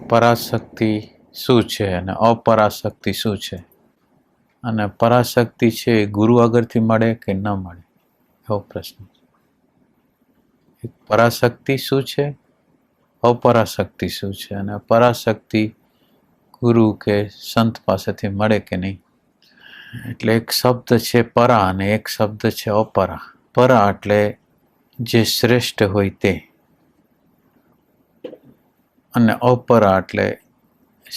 પરાશક્તિ શું છે અને અપરાશક્તિ શું છે, અને પરાશક્તિ છે એ ગુરુ આગળથી મળે કે ન મળે, એવો પ્રશ્ન. પરાશક્તિ શું છે, અપરાશક્તિ શું છે, અને પરાશક્તિ ગુરુ કે સંત પાસેથી મળે કે નહીં. એટલે એક શબ્દ છે પરા અને એક શબ્દ છે અપરા. પરા એટલે જે શ્રેષ્ઠ હોય તે, અને અપરા એટલે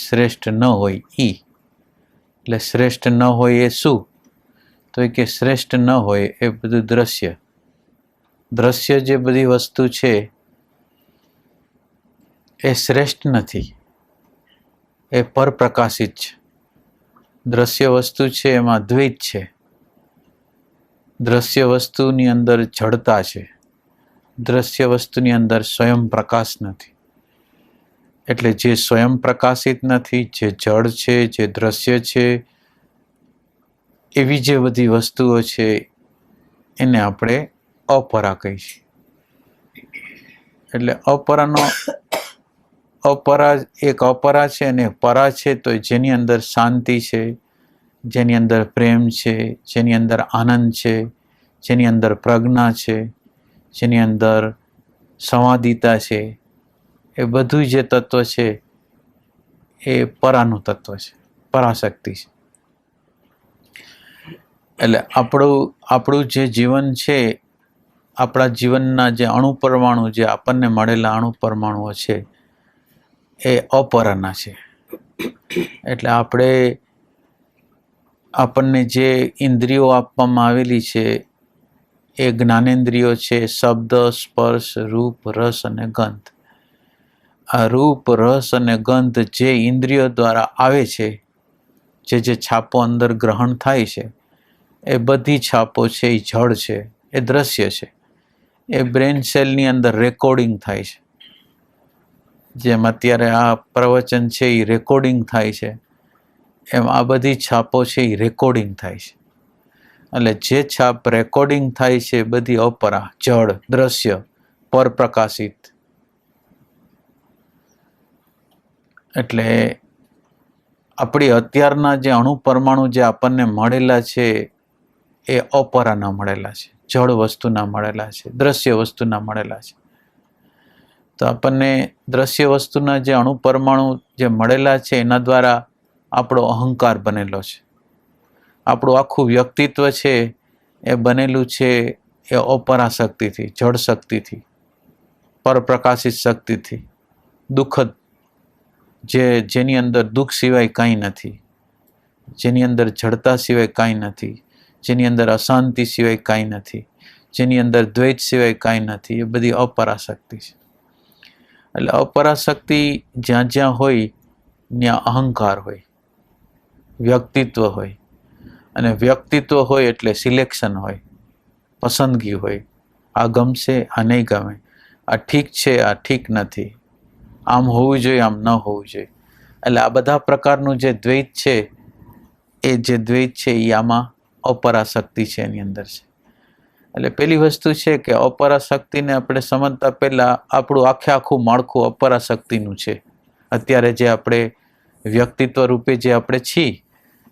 શ્રેષ્ઠ ન હોય ઈ. એટલે શ્રેષ્ઠ ન હોય એ શું, તો એ કે શ્રેષ્ઠ ન હોય એ બધું દ્રશ્ય. દ્રશ્ય જે બધી વસ્તુ છે એ શ્રેષ્ઠ નથી, એ પરપ્રકાશિત છે. દ્રશ્ય વસ્તુ છે એમાં દ્વૈત છે. દ્રશ્ય વસ્તુની અંદર જડતા છે. દ્રશ્ય વસ્તુની અંદર સ્વયં પ્રકાશ નથી. એટલે જે સ્વયં પ્રકાશિત નથી, જે જડ છે, જે દ્રશ્ય છે, એવી જે બધી વસ્તુઓ છે એને આપણે અપરા કહીશું. એટલે અપરા એક અપરા છે અને પરા છે, તો જેની અંદર શાંતિ છે, જેની અંદર પ્રેમ છે, જેની અંદર આનંદ છે, જેની અંદર પ્રજ્ઞા છે, જેની અંદર સંવાદિતા છે, એ બધું જે તત્વ છે એ પરાનું તત્વ છે, પરાશક્તિ છે. એટલે આપણું જે જીવન છે, આપણા જીવનના જે અણુ પરમાણુ, જે આપણને મળેલા અણુ પરમાણુઓ છે એ અપરાના છે. એટલે આપણને જે ઇન્દ્રિયો આપવામાં આવેલી છે એ જ્ઞાનેન્દ્રિયો છે, શબ્દ, સ્પર્શ, રૂપ, રસ અને ગંધ. આ રૂપ, રસ અને ગંધ જે ઇન્દ્રિયો દ્વારા આવે છે, જે છાપો અંદર ગ્રહણ થાય છે, એ બધી છાપો છે એ જડ છે, એ દ્રશ્ય છે. એ બ્રેન સેલની અંદર રેકોર્ડિંગ થાય છે. જેમ અત્યારે આ પ્રવચન છે એ રેકોર્ડિંગ થાય છે, એમ આ બધી છાપો છે એ રેકોર્ડિંગ થાય છે. એટલે જે છાપ રેકોર્ડિંગ થાય છે એ બધી અપરા, જડ, દ્રશ્ય, પરપ્રકાશિત. એટલે આપણી અત્યારના જે અણુ પરમાણુ જે આપણને મળેલા છે એ અપરાના મળેલા છે, જળ વસ્તુના મળેલા છે, દ્રશ્ય વસ્તુના મળેલા છે. તો આપણને દ્રશ્ય વસ્તુના જે અણુ પરમાણુ જે મળેલા છે એના દ્વારા આપણો અહંકાર બનેલો છે. આપણું આખું વ્યક્તિત્વ છે એ બનેલું છે એ અપરાશક્તિથી, જળ શક્તિથી, પરપ્રકાશિત શક્તિથી, દુઃખદ, જેની અંદર દુઃખ સિવાય કાંઈ નથી, જેની અંદર જડતા સિવાય કાંઈ નથી, જેની અંદર અશાંતિ સિવાય કાંઈ નથી, જેની અંદર દ્વૈત સિવાય કાંઈ નથી, એ બધી અપરાશક્તિ છે. એટલે અપરાશક્તિ જ્યાં જ્યાં હોય ત્યાં અહંકાર હોય, વ્યક્તિત્વ હોય, અને વ્યક્તિત્વ હોય એટલે સિલેક્શન હોય, પસંદગી હોય. આ ગમશે, આ નહીં ગમે, આ ઠીક છે, આ ઠીક નથી, આમ હોવું જોઈએ, આમ ન હોવું જોઈએ. એટલે આ બધા પ્રકારનું જે દ્વૈત છે, એ જે દ્વૈત છે એ આમાં અપરાશક્તિ છે એની અંદર છે. એટલે પેલી વસ્તુ છે કે અપરાશક્તિને આપણે સમજતા પહેલા આપણું આખું માળખું અપરાશક્તિનું છે. અત્યારે જે આપણે વ્યક્તિત્વ રૂપે જે આપણે છીએ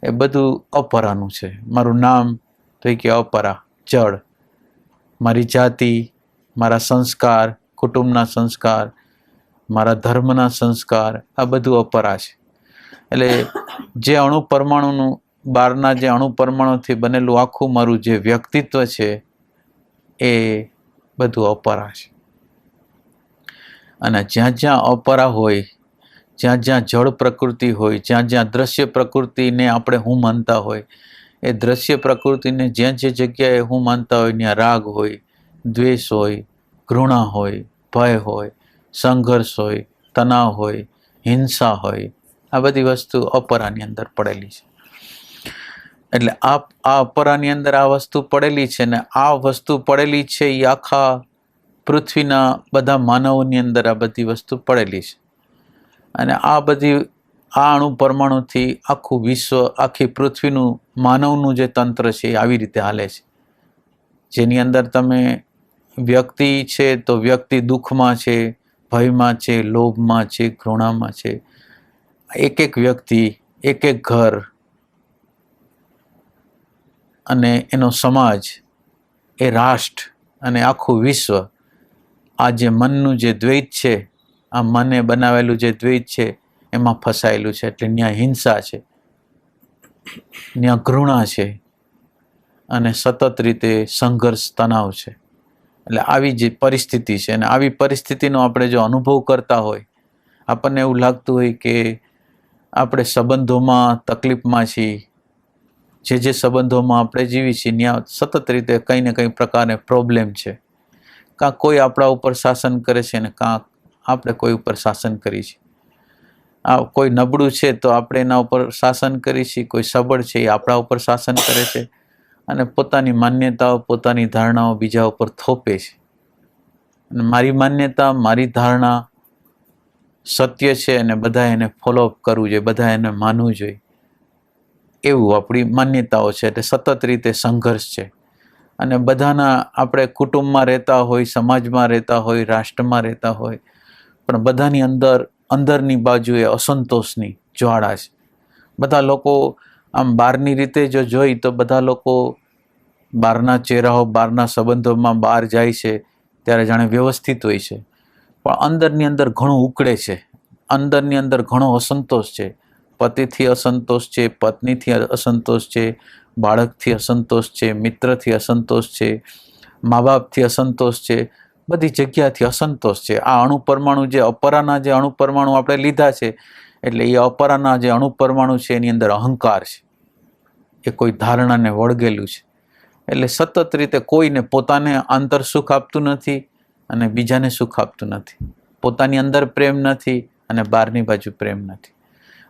એ બધું અપરાનું છે. મારું નામ તો એ કે અપરા, જળ. મારી જાતિ, મારા સંસ્કાર, કુટુંબના સંસ્કાર, મારા ધર્મના સંસ્કાર, આ બધું અપરા છે. એટલે જે અણુ પરમાણુનું, બહારના જે અણુ પરમાણુથી બનેલું આખું મારું જે વ્યક્તિત્વ છે એ બધું અપરા છે. અને જ્યાં જ્યાં અપરા હોય, જ્યાં જ્યાં જળ પ્રકૃતિ હોય, જ્યાં જ્યાં દ્રશ્ય પ્રકૃતિને આપણે હું માનતા હોય, એ દ્રશ્ય પ્રકૃતિને જ્યાં જે જગ્યાએ હું માનતા હોય ત્યાં રાગ હોય, દ્વેષ હોય, ઘૃણા હોય, ભય હોય, સંઘર્ષ હોય, તણાવ હોય, હિંસા હોય, આ બધી વસ્તુ અપરાની અંદર પડેલી છે. એટલે આ અપરાની અંદર આ વસ્તુ પડેલી છે, ને આ વસ્તુ પડેલી છે એ આખા પૃથ્વીના બધા માનવોની અંદર આ બધી વસ્તુ પડેલી છે. અને આ અણુ પરમાણુથી આખું વિશ્વ, આખી પૃથ્વીનું, માનવનું જે તંત્ર છે એ આવી રીતે હાલે છે. જેની અંદર તમે વ્યક્તિ છે તો વ્યક્તિ દુઃખમાં છે, ભયમાં છે, લોભમાં છે, ઘૃણામાં છે. એક એક વ્યક્તિ, એક એક ઘર અને એનો સમાજ, એ રાષ્ટ્ર અને આખું વિશ્વ આ જે મનનું જે દ્વૈત છે, આ મને બનાવેલું જે દ્વૈત છે એમાં ફસાયેલું છે. એટલે ત્યાં હિંસા છે, ત્યાં ઘૃણા છે અને સતત રીતે સંઘર્ષ, તણાવ છે. એટલે આવી જે પરિસ્થિતિ છે, અને આવી પરિસ્થિતિનો આપણે જો અનુભવ કરતા હોય, આપણને એવું લાગતું હોય કે આપણે સંબંધોમાં તકલીફમાં છીએ, જે સંબંધોમાં આપણે જીવી છીએ ત્યાં સતત રીતે કંઈ ને કંઈ પ્રકારે પ્રોબ્લેમ છે. કાં કોઈ આપણા ઉપર શાસન કરે છે ને કાં આપણે કોઈ ઉપર શાસન કરીએ છીએ. કોઈ નબળું છે તો આપણે એના ઉપર શાસન કરીએ છીએ, કોઈ સબળ છે એ આપણા ઉપર શાસન કરે છે અને પોતાની માન્યતાઓ, પોતાની ધારણાઓ બીજા ઉપર થોપે છે. અને મારી માન્યતા, મારી ધારણા સત્ય છે અને બધા એને ફોલોઅપ કરવું જોઈએ, બધા એને માનવું જોઈએ, એવું આપણી માન્યતાઓ છે. એટલે સતત રીતે સંઘર્ષ છે. અને બધાના, આપણે કુટુંબમાં રહેતા હોય, સમાજમાં રહેતા હોય, રાષ્ટ્રમાં રહેતા હોય, પણ બધાની અંદરની બાજુએ અસંતોષની જ્વાળા છે. બધા લોકો આમ બહારની રીતે જો જોઈ તો બધા લોકો બહારના ચહેરાઓ, બહારના સંબંધોમાં બહાર જાય છે ત્યારે જાણે વ્યવસ્થિત હોય છે, પણ અંદરની અંદર ઘણું ઉકળે છે. અંદરની અંદર ઘણો અસંતોષ છે. પતિથી અસંતોષ છે, પત્નીથી અસંતોષ છે, બાળકથી અસંતોષ છે, મિત્રથી અસંતોષ છે, મા બાપથી અસંતોષ છે, બધી જગ્યાથી અસંતોષ છે. આ અણુપરમાણુ જે અપરાના જે અણુપરમાણુ આપણે લીધા છે, એટલે એ અપરાના જે અણુપરમાણુ છે એની અંદર અહંકાર છે, એ કોઈ ધારણાને વળગેલું છે. એટલે સતત રીતે કોઈને પોતાને આંતર સુખ આપતું નથી અને બીજાને સુખ આપતું નથી. પોતાની અંદર પ્રેમ નથી અને બહારની બાજુ પ્રેમ નથી.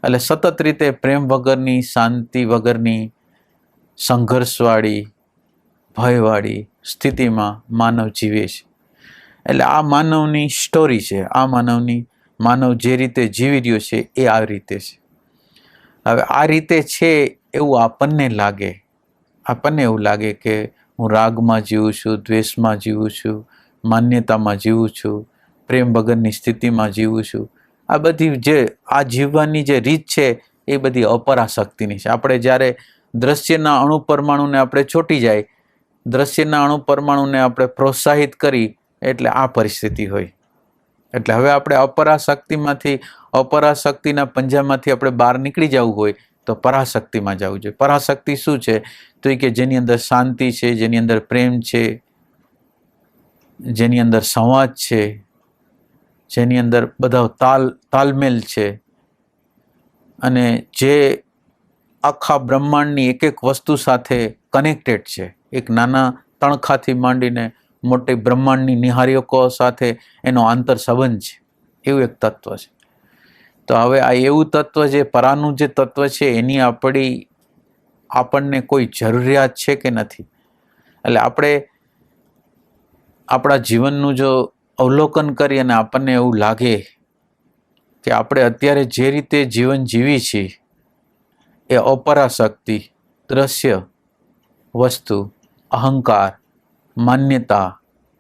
એટલે સતત રીતે પ્રેમ વગરની, શાંતિ વગરની, સંઘર્ષવાળી, ભયવાળી સ્થિતિમાં માનવ જીવે છે. એટલે આ માનવની સ્ટોરી છે. આ માનવ જે રીતે જીવી રહ્યો છે એ આ રીતે છે. હવે આ રીતે છે એવું આપણને એવું લાગે કે હું રાગમાં જીવું છું, દ્વેષમાં જીવું છું, માન્યતામાં જીવું છું, પ્રેમ વગરની સ્થિતિમાં જીવું છું. આ બધી આ જીવવાની જે રીત છે એ બધી અપરાશક્તિની છે. આપણે જ્યારે દ્રશ્યના અણુપરમાણુને આપણે ચોંટી જાય, દ્રશ્યના અણુપરમાણુને આપણે પ્રોત્સાહિત કરી, એટલે આ પરિસ્થિતિ હોય. એટલે હવે આપણે અપરાશક્તિના પંજામાંથી આપણે બહાર નીકળી જવું હોય તો પરાશક્તિમાં જવું જોઈએ. પરાશક્તિ શું છે? તો કે જેની અંદર શાંતિ છે, જેની અંદર પ્રેમ છે, જેની અંદર સંવાદ છે, જેની અંદર બધા તાલમેલ છે, અને જે આખા બ્રહ્માંડની એક એક વસ્તુ સાથે કનેક્ટેડ છે. એક નાના તણખાથી માંડીને મોટી બ્રહ્માંડની નિહારિકો સાથે એનો આંતર સંબંધ છે, એવું એક તત્વ છે. તો હવે આ એવું તત્વ, જે પરાનું જે તત્વ છે, એની આપણને કોઈ જરૂરિયાત છે કે નથી? એટલે આપણે આપણા જીવનનું જો અવલોકન કરીએ અને આપણને એવું લાગે કે આપણે અત્યારે જે રીતે જીવન જીવી છીએ એ અપરાશક્તિ, દ્રશ્ય વસ્તુ, અહંકાર, માન્યતા,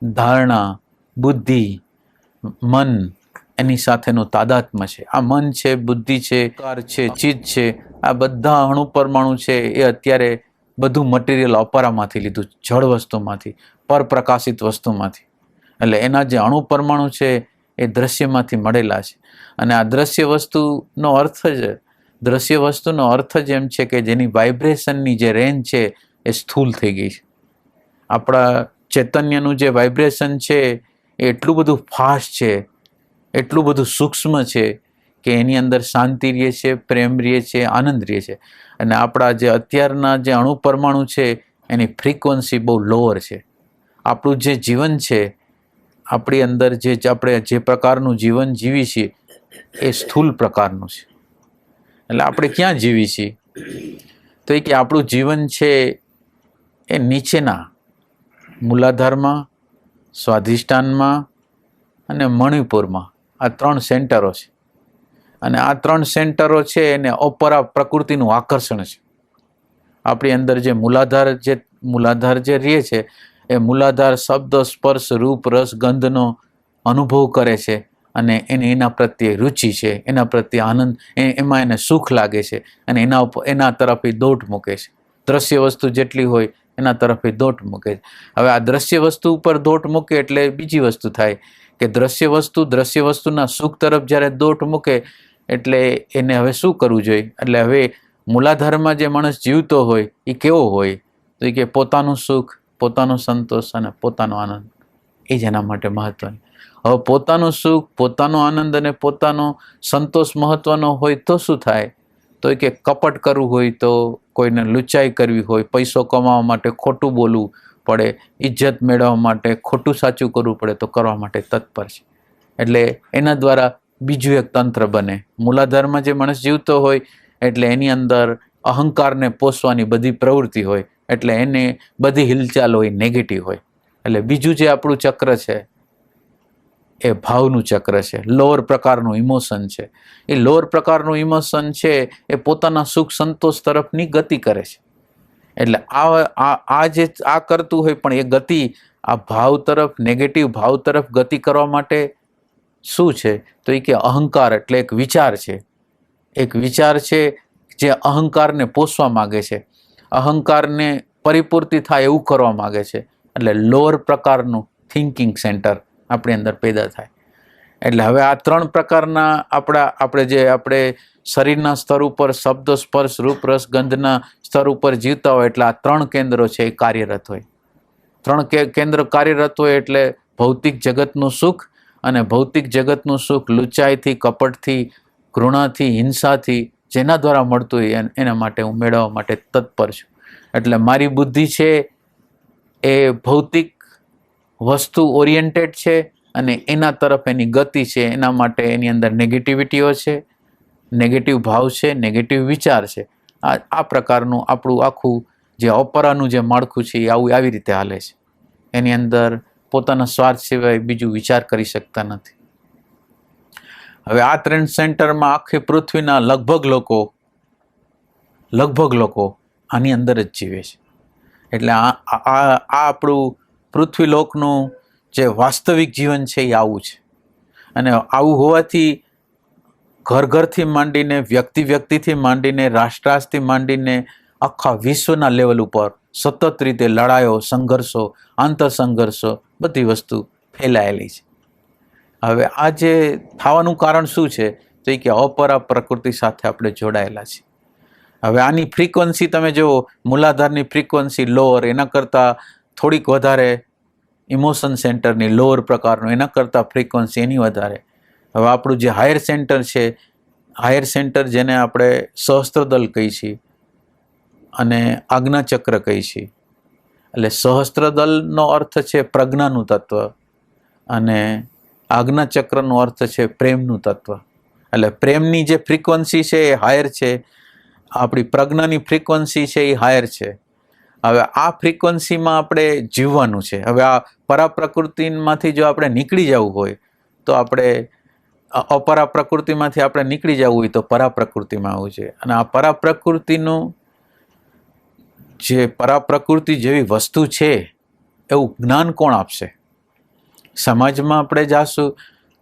ધારણા, બુદ્ધિ, મન, એની સાથેનું તાદાત્મ્ય છે. આ મન છે, બુદ્ધિ છે, અહંકાર છે, ચિત્ત છે, આ બધા અણુપરમાણુ છે એ અત્યારે બધું મટીરિયલ અપરામાંથી લીધું, જળ વસ્તુમાંથી, પરપ્રકાશિત વસ્તુમાંથી. એટલે એના જે અણુપરમાણુ છે એ દ્રશ્યમાંથી મળેલા છે. અને આ દ્રશ્ય વસ્તુનો અર્થ જ એમ છે કે જેની વાઇબ્રેશનની જે રેન્જ છે એ સ્થૂલ થઈ ગઈ છે. આપણા ચૈતન્યનું જે વાઇબ્રેશન છે એ એટલું બધું ફાસ્ટ છે, એટલું બધું સૂક્ષ્મ છે કે એની અંદર શાંતિ રહે છે, પ્રેમ રહે છે, આનંદ રહે છે. અને આપણા જે અત્યારના જે અણુપરમાણુ છે એની ફ્રીક્વન્સી બહુ લોઅર છે. આપણું જે જીવન છે, આપણી અંદર આપણે જે પ્રકારનું જીવન જીવી છીએ એ સ્થૂલ પ્રકારનું છે. એટલે આપણે ક્યાં જીવી છીએ? તો એ કે આપણું જીવન છે એ નીચેના મૂલાધારમાં, સ્વાધિષ્ઠાનમાં અને મણિપુરમાં, આ 3 સેન્ટરો છે. અને આ 3 સેન્ટરો છે એને અપરા પ્રકૃતિનું આકર્ષણ છે. આપણી અંદર જે મૂલાધાર જે રહે છે, એ મૂલાધાર શબ્દ, સ્પર્શ, રૂપ, રસ, ગંધનો અનુભવ કરે છે અને એને એના પ્રત્યે રુચિ છે, એના પ્રત્યે આનંદ, એમાં એને સુખ લાગે છે અને એના તરફ એ દોટ મૂકે છે. દ્રશ્ય વસ્તુ જેટલી હોય એના તરફ એ દોટ મૂકે છે. હવે આ દ્રશ્ય વસ્તુ ઉપર દોટ મૂકે એટલે બીજી વસ્તુ થાય કે દ્રશ્ય વસ્તુના સુખ તરફ જ્યારે દોટ મૂકે એટલે એને હવે શું કરવું જોઈએ? એટલે હવે મૂલાધારમાં જે માણસ જીવતો હોય એ કેવો હોય? તો એ કે પોતાનું સુખ, પોતાનો સંતોષ અને પોતાનો આનંદ એ જ એના માટે મહત્વનું. હવે પોતાનું સુખ, પોતાનો આનંદ અને પોતાનો સંતોષ મહત્વનો હોય તો શું થાય? તો કે કપટ કરવું હોય તો, કોઈને લુચાઈ કરવી હોય, પૈસો કમાવા માટે ખોટું બોલવું પડે, ઇજ્જત મેળવવા માટે ખોટું સાચું કરવું પડે તો કરવા માટે તત્પર છે. એટલે એના દ્વારા બીજું એક તંત્ર બને. મૂલાધારમાં જે માણસ જીવતો હોય એટલે એની અંદર અહંકારને પોષવાની બધી પ્રવૃત્તિ હોય એટલે એને બધી હિલચાલ હોય નેગેટિવ હોય. એટલે બીજું જે આપણું ચક્ર છે એ ભાવનું ચક્ર છે, લોઅર પ્રકારનું ઇમોશન છે. એ લોઅર પ્રકારનું ઇમોશન છે એ પોતાના સુખ સંતોષ તરફની ગતિ કરે છે. એટલે આ કરતું હોય પણ એ ગતિ આ ભાવ તરફ, નેગેટિવ ભાવ તરફ ગતિ કરવા માટે શું છે? તો એ કે અહંકાર એટલે એક વિચાર છે. એક વિચાર છે જે અહંકારને પોષવા માગે છે, અહંકારને પરિપૂર્તિ થાય એવું કરવા માગે છે. એટલે લોઅર પ્રકારનું થિંકિંગ સેન્ટર આપણી અંદર પેદા થાય. એટલે હવે આ 3 પ્રકારના આપણે શરીરના સ્તર ઉપર શબ્દ, સ્પર્શ, રૂપ, રસ, ગંધના સ્તર ઉપર જીવતા હોય એટલે આ 3 કેન્દ્રો છે એ કાર્યરત હોય. 3 કેન્દ્ર કાર્યરત હોય એટલે ભૌતિક જગતનું સુખ, અને ભૌતિક જગતનું સુખ લુચાઈથી, કપટથી, ઘૃણાથી, હિંસાથી જેના દ્વારા મળતું હોય એના માટે હું મેળવવા માટે તત્પર છું. એટલે મારી બુદ્ધિ છે એ ભૌતિક વસ્તુ ઓરિએન્ટેડ છે અને એના તરફ એની ગતિ છે. એના માટે એની અંદર નેગેટિવિટીઓ છે, નેગેટિવ ભાવ છે, નેગેટિવ વિચાર છે. આ પ્રકારનું આપણું આખું જે ઓપરાનું જે માળખું છે એ આવી રીતે હાલે છે. એની અંદર પોતાના સ્વાર્થ સિવાય બીજું વિચાર કરી શકતા નથી. હવે આ 3 સેન્ટરમાં આખી પૃથ્વીના લગભગ લોકો આની અંદર જ જીવે છે. એટલે આ આપણું પૃથ્વીલોકનું જે વાસ્તવિક જીવન છે એ આવું છે. અને આવું હોવાથી ઘરથી માંડીને, વ્યક્તિથી માંડીને, રાષ્ટ્રથી માંડીને આખા વિશ્વના લેવલ ઉપર સતત રીતે લડાઈઓ, સંઘર્ષો, આંતરસંઘર્ષો બધી વસ્તુ ફેલાયેલી છે. હવે આ જે થવાનું કારણ શું છે? તો એ કે અપરા પ્રકૃતિ સાથે આપણે જોડાયેલા છીએ. હવે આની ફ્રીક્વન્સી તમે જુઓ, મૂલાધારની ફ્રીક્વન્સી લોઅર, એના કરતાં થોડીક વધારે ઇમોશન સેન્ટરની લોઅર પ્રકારનું, એના કરતાં ફ્રીક્વન્સી એની વધારે. હવે આપણું જે હાયર સેન્ટર છે, હાયર સેન્ટર જેને આપણે સહસ્ત્રદલ કહીએ છીએ અને આજ્ઞાચક્ર કહીએ છીએ. એટલે સહસ્ત્રદલનો અર્થ છે પ્રજ્ઞાનું તત્વ અને આજ્ઞાચક્રનો અર્થ છે પ્રેમનું તત્વ. એટલે પ્રેમની જે ફ્રીક્વન્સી છે એ હાયર છે, આપણી પ્રજ્ઞાની ફ્રીક્વન્સી છે એ હાયર છે. હવે આ ફ્રીક્વન્સીમાં આપણે જીવવાનું છે. હવે આ પરાપ્રકૃતિમાંથી જો આપણે નીકળી જવું હોય તો આપણે અપરા પ્રકૃતિમાંથી આપણે નીકળી જવું હોય તો પરાપ્રકૃતિમાં આવવું છે. અને આ પરાપ્રકૃતિનું જે પરાપ્રકૃતિ જેવી વસ્તુ છે એવું જ્ઞાન કોણ આપશે? સમાજમાં આપણે જાશું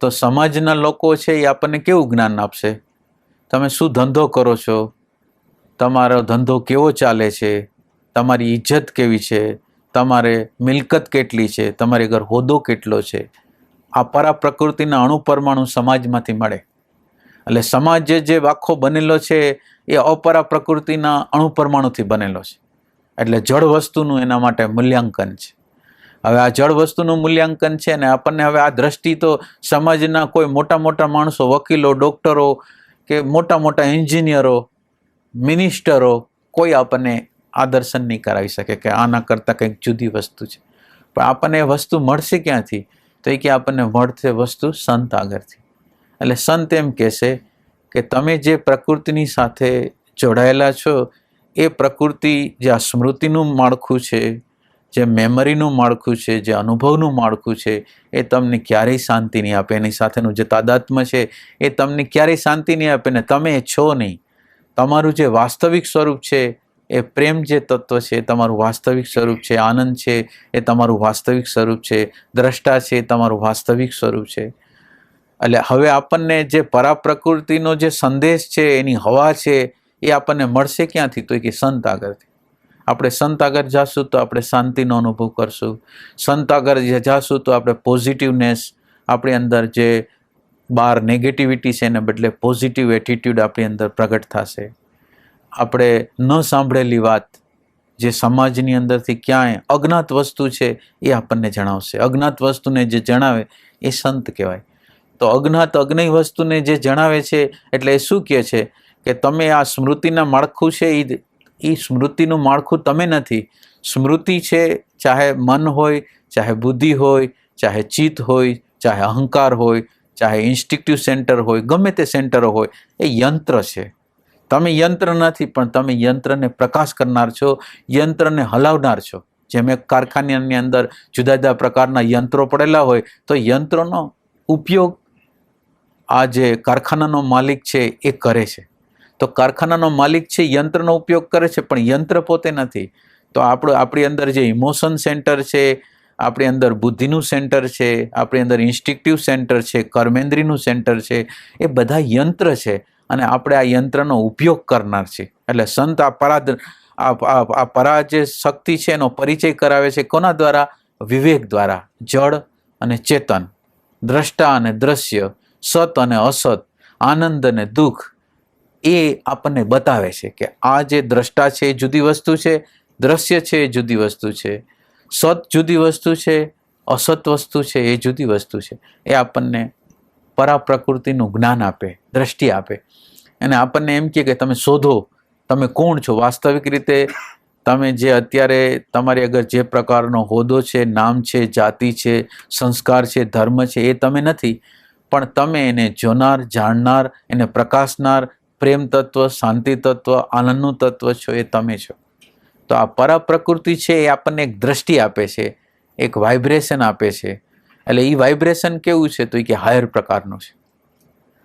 તો સમાજના લોકો છે એ આપણને કેવું જ્ઞાન આપશે? તમે શું ધંધો કરો છો? તમારો ધંધો કેવો ચાલે છે? તમારી ઇજ્જત કેવી છે? તમારે મિલકત કેટલી છે? તમારે ઘર હોદ્દો કેટલો છે? આ પરાપ્રકૃતિના અણુ પરમાણુ સમાજમાંથી મળે. એટલે સમાજ જે આખો બનેલો છે એ અપરા પ્રકૃતિના અણુ પરમાણુથી બનેલો છે. એટલે જળ વસ્તુનું એના માટે મૂલ્યાંકન છે. હવે આ જળ વસ્તુનું મૂલ્યાંકન છે ને આપણને હવે આ દ્રષ્ટિ તો સમાજના કોઈ મોટા માણસો, વકીલો, ડોક્ટરો કે મોટા એન્જિનિયરો, મિનિસ્ટરો કોઈ આપણને આ દર્શન નહીં કરાવી શકે કે આના કરતાં કંઈક જુદી વસ્તુ છે. પણ આપણને એ વસ્તુ મળશે ક્યાંથી? તો એ કે આપણને મળશે વસ્તુ સંત આગળથી. એટલે સંત એમ કહેશે કે તમે જે પ્રકૃતિની સાથે જોડાયેલા છો એ પ્રકૃતિ જે આ સ્મૃતિનું માળખું છે, જે મેમરીનું માળખું છે, જે અનુભવનું માળખું છે એ તમને ક્યારેય શાંતિ નહીં આપે. એની સાથેનું જે તાદાત્મ્ય છે એ તમને ક્યારેય શાંતિ નહીં આપે ને તમે છો નહીં. તમારું જે વાસ્તવિક સ્વરૂપ છે એ પ્રેમ જે તત્વ છે એ તમારું વાસ્તવિક સ્વરૂપ છે, આનંદ છે એ તમારું વાસ્તવિક સ્વરૂપ છે, દ્રષ્ટા છે એ તમારું વાસ્તવિક સ્વરૂપ છે. એટલે હવે આપણને જે પરાપ્રકૃતિનો જે સંદેશ છે, એની હવા છે, એ આપણને મળશે ક્યાંથી? તો કે સંત આગળથી. આપણે સંત આગળ જાશું તો આપણે શાંતિનો અનુભવ કરશું. સંત આગળ જાશું તો આપણે પોઝિટિવનેસ, આપણી અંદર જે બહાર નેગેટિવિટી છે એને બદલે પોઝિટિવ એટીટ્યુડ આપણી અંદર પ્રગટ થશે. આપણે ન સાંભળેલી વાત જે સમાજની અંદરથી ક્યાંય અજ્ઞાત વસ્તુ છે એ આપણને જણાવશે. અજ્ઞાત વસ્તુને જે જણાવે એ સંત કહેવાય. તો અજ્ઞાત અજ્ઞેય વસ્તુને જે જણાવે છે એટલે એ શું કહે છે કે તમે આ સ્મૃતિના માળખું છે એ સ્મૃતિનું માળખું તમે નથી. સ્મૃતિ છે, ચાહે મન હોય, ચાહે બુદ્ધિ હોય, ચાહે ચિત્ત હોય, ચાહે અહંકાર હોય, ચાહે ઇન્સ્ટિક્ટિવ સેન્ટર હોય, ગમે તે સેન્ટરો હોય, એ યંત્ર છે. તમે યંત્ર નથી, પણ તમે યંત્રને પ્રકાશ કરનાર છો, યંત્રને હલાવનાર છો. જેમ એક કારખાનાની અંદર જુદા જુદા પ્રકારના યંત્રો પડેલા હોય તો યંત્રોનો ઉપયોગ આ જે કારખાનાનો માલિક છે એ કરે છે. તો કારખાનાનો માલિક છે યંત્રનો ઉપયોગ કરે છે, પણ યંત્ર પોતે નથી. તો આપણી અંદર જે ઇમોશન સેન્ટર છે, આપણી અંદર બુદ્ધિનું સેન્ટર છે, આપણી અંદર ઇન્સ્ટિક્ટિવ સેન્ટર છે, કર્મેન્દ્રીનું સેન્ટર છે, એ બધા યંત્ર છે અને આપણે આ યંત્રનો ઉપયોગ કરનાર છે. એટલે સંત આ પરા જે શક્તિ છે એનો પરિચય કરાવે છે કોના દ્વારા? વિવેક દ્વારા. જળ અને ચેતન, દ્રષ્ટા અને દ્રશ્ય, સત અને અસત, આનંદ અને દુઃખ, એ આપણને બતાવે છે કે આ જે દ્રષ્ટા છે એ જુદી વસ્તુ છે, દ્રશ્ય છે એ જુદી વસ્તુ છે, સત જુદી વસ્તુ છે, અસત વસ્તુ છે એ જુદી વસ્તુ છે. એ આપણને પરાપ્રકૃતિનું જ્ઞાન આપે, દ્રષ્ટિ આપે અને આપણને એમ કહે કે તમે શોધો તમે કોણ છો. વાસ્તવિક રીતે તમે જે અત્યારે તમારી આગળ જે પ્રકારનો હોદ્દો છે, નામ છે, જાતિ છે, સંસ્કાર છે, ધર્મ છે, એ તમે નથી, પણ તમે એને જોનાર, જાણનાર, એને પ્રકાશનાર, પ્રેમ તત્વ, શાંતિ તત્વ, આનંદનું તત્વ છો, એ તમે છો. તો આ પરાપ્રકૃતિ છે એ આપણને એક દ્રષ્ટિ આપે છે, એક વાઇબ્રેશન આપે છે. એટલે એ વાઇબ્રેશન કેવું છે? તો એ કે હાયર પ્રકારનું છે.